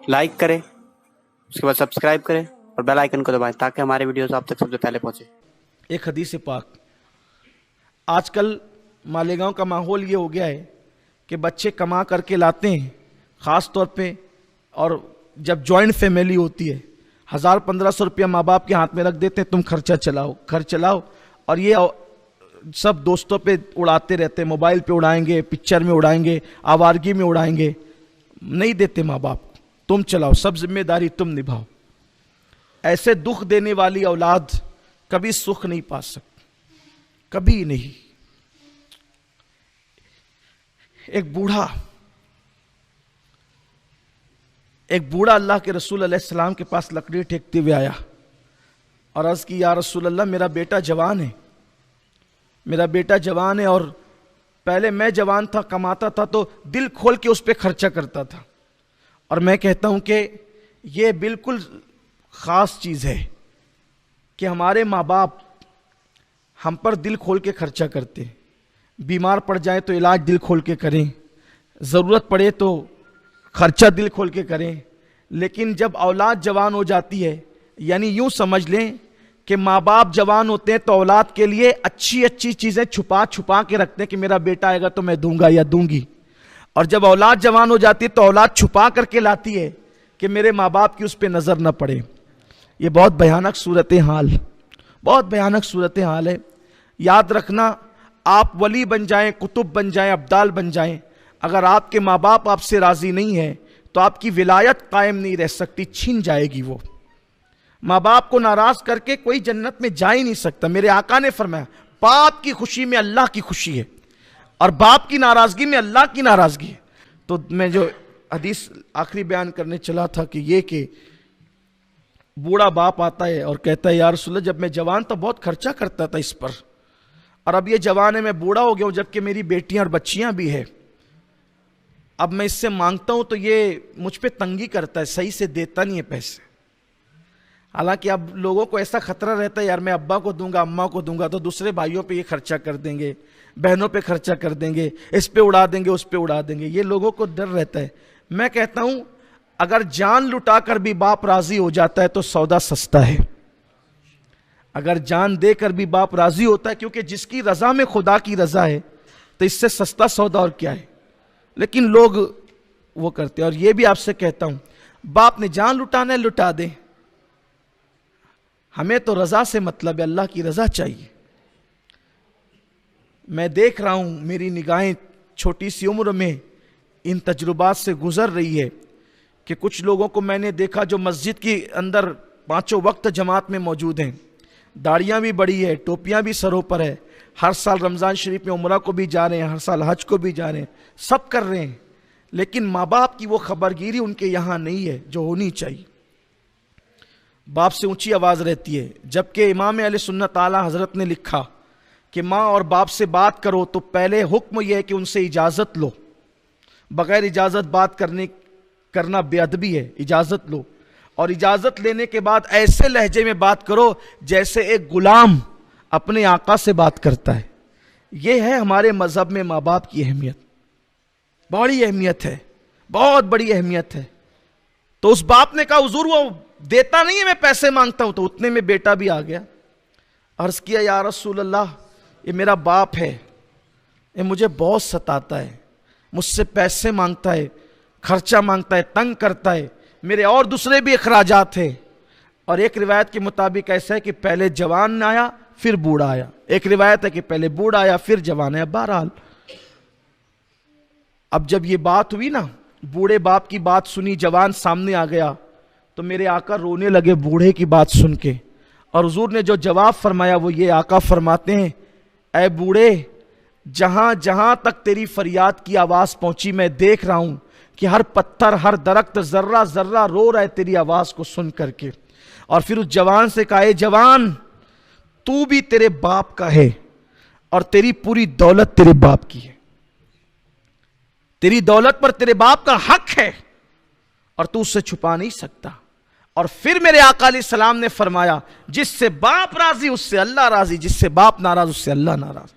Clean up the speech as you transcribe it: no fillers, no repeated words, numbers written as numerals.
Like करें, उसके बाद सब्सक्राइब करें और बेल आइकन को दबाएं ताकि हमारे वीडियोस आप तक सबसे पहले पहुंचे। एक हदीस पाक, आजकल मालेगांव का माहौल ये हो गया है कि बच्चे कमा करके लाते हैं, ख़ास तौर पे, और जब जॉइंट फैमिली होती है 1000-1500 रुपया माँ बाप के हाथ में रख देते हैं, तुम खर्चा चलाओ, खर्च चलाओ, और ये सब दोस्तों पे उड़ाते रहते हैं, मोबाइल पे उड़ाएंगे, पिक्चर में उड़ाएंगे, आवारगी में उड़ाएंगे। नहीं देते माँ बाप, तुम चलाओ, सब जिम्मेदारी तुम निभाओ। ऐसे दुख देने वाली औलाद कभी सुख नहीं पा सकती, कभी नहीं। एक बूढ़ा अल्लाह के रसूल अलैहिस्सलाम के पास लकड़ी टेकते हुए आया और अर्ज की, या रसूल अल्लाह, मेरा बेटा जवान है और पहले मैं जवान था, कमाता था तो दिल खोल के उस पर खर्चा करता था, और मैं कहता हूं कि यह बिल्कुल ख़ास चीज़ है कि हमारे माँ बाप हम पर दिल खोल के खर्चा करते हैं। बीमार पड़ जाए तो इलाज दिल खोल के करें, ज़रूरत पड़े तो खर्चा दिल खोल के करें। लेकिन जब औलाद जवान हो जाती है, यानी यूं समझ लें कि माँ बाप जवान होते हैं तो औलाद के लिए अच्छी अच्छी चीज़ें छुपा के रखते हैं कि मेरा बेटा आएगा तो मैं दूंगा या दूंगी, और जब औलाद जवान हो जाती है तो औलाद छुपा करके लाती है कि मेरे माँ बाप की उस पर नज़र न पड़े। ये बहुत भयानक सूरत हाल है। याद रखना, आप वली बन जाएं, कुतुब बन जाएं, अब्दाल बन जाएं, अगर आपके माँ बाप आपसे राज़ी नहीं है तो आपकी विलायत कायम नहीं रह सकती, छीन जाएगी। वो माँ बाप को नाराज़ करके कोई जन्नत में जा ही नहीं सकता। मेरे आका ने फरमाया, बाप की खुशी में अल्लाह की खुशी है और बाप की नाराज़गी में अल्लाह की नाराज़गी है। तो मैं जो हदीस आखिरी बयान करने चला था कि ये कि बूढ़ा बाप आता है और कहता है, या रसूल अल्लाह, जब मैं जवान था बहुत खर्चा करता था इस पर, और अब ये जवान है, मैं बूढ़ा हो गया हूं, जबकि मेरी बेटियां और बच्चियां भी है, अब मैं इससे मांगता हूं तो ये मुझ पे तंगी करता है, सही से देता नहीं है पैसे। हालांकि अब लोगों को ऐसा खतरा रहता है, यार मैं अब्बा को दूंगा, अम्मा को दूंगा तो दूसरे भाइयों पे ये खर्चा कर देंगे, बहनों पे खर्चा कर देंगे, इस पे उड़ा देंगे, उस पे उड़ा देंगे, ये लोगों को डर रहता है। मैं कहता हूं, अगर जान लुटाकर भी बाप राजी हो जाता है तो सौदा सस्ता है। अगर जान देकर भी बाप राजी होता है, क्योंकि जिसकी रजा में खुदा की रजा है, तो इससे सस्ता सौदा और क्या है। लेकिन लोग वो करते हैं। और ये भी आपसे कहता हूं, बाप ने जान लुटाना है, लुटा दे, हमें तो रजा से मतलब है, अल्लाह की रजा चाहिए। मैं देख रहा हूं, मेरी निगाहें छोटी सी उम्र में इन तजुर्बात से गुजर रही है कि कुछ लोगों को मैंने देखा जो मस्जिद के अंदर 5 वक्त जमात में मौजूद हैं, दाढ़ियाँ भी बड़ी है, टोपियाँ भी सरों पर है, हर साल रमज़ान शरीफ में उम्रा को भी जा रहे हैं, हर साल हज को भी जा रहे हैं, सब कर रहे हैं, लेकिन माँ बाप की वो खबरगिरी उनके यहाँ नहीं है जो होनी चाहिए। बाप से ऊंची आवाज़ रहती है, जबकि इमाम अहले सुन्नत आला हज़रत ने लिखा कि माँ और बाप से बात करो तो पहले हुक्म यह है कि उनसे इजाज़त लो, बग़ैर इजाज़त बात करना बेअदबी है, इजाज़त लो, और इजाज़त लेने के बाद ऐसे लहजे में बात करो जैसे एक गुलाम अपने आका से बात करता है। यह है हमारे मज़हब में माँ बाप की अहमियत, बड़ी अहमियत है, बहुत बड़ी अहमियत है। तो उस बाप ने कहा, हुजूर वो देता नहीं है, मैं पैसे मांगता हूं। तो उतने में बेटा भी आ गया, अर्ज़ किया, या रसूल अल्लाह, ये मेरा बाप है, ये मुझे बहुत सताता है, मुझसे पैसे मांगता है, खर्चा मांगता है, तंग करता है, मेरे और दूसरे भी अखराजात हैं। और एक रिवायत के मुताबिक ऐसा है कि पहले जवान आया फिर बूढ़ा आया, एक रिवायत है कि पहले बूढ़ा आया फिर जवान आया। बहरहाल अब जब ये बात हुई ना, बूढ़े बाप की बात सुनी, जवान सामने आ गया, तो मेरे आका रोने लगे बूढ़े की बात सुन के। और हुजूर ने जो जवाब फरमाया वो ये, आका फरमाते हैं, ऐ बूढ़े, जहां जहां तक तेरी फरियाद की आवाज पहुंची, मैं देख रहा हूं कि हर पत्थर, हर दरख्त, जर्रा जर्रा रो रहा है तेरी आवाज को सुन करके। और फिर उस जवान से कहा, जवान, तू भी तेरे बाप का है और तेरी पूरी दौलत तेरे बाप की है, तेरी दौलत पर तेरे बाप का हक है और तू उससे छुपा नहीं सकता। और फिर मेरे आका अलैहिस्सलाम ने फरमाया, जिससे बाप राजी उससे अल्लाह राजी, जिससे बाप नाराज उससे अल्लाह नाराज।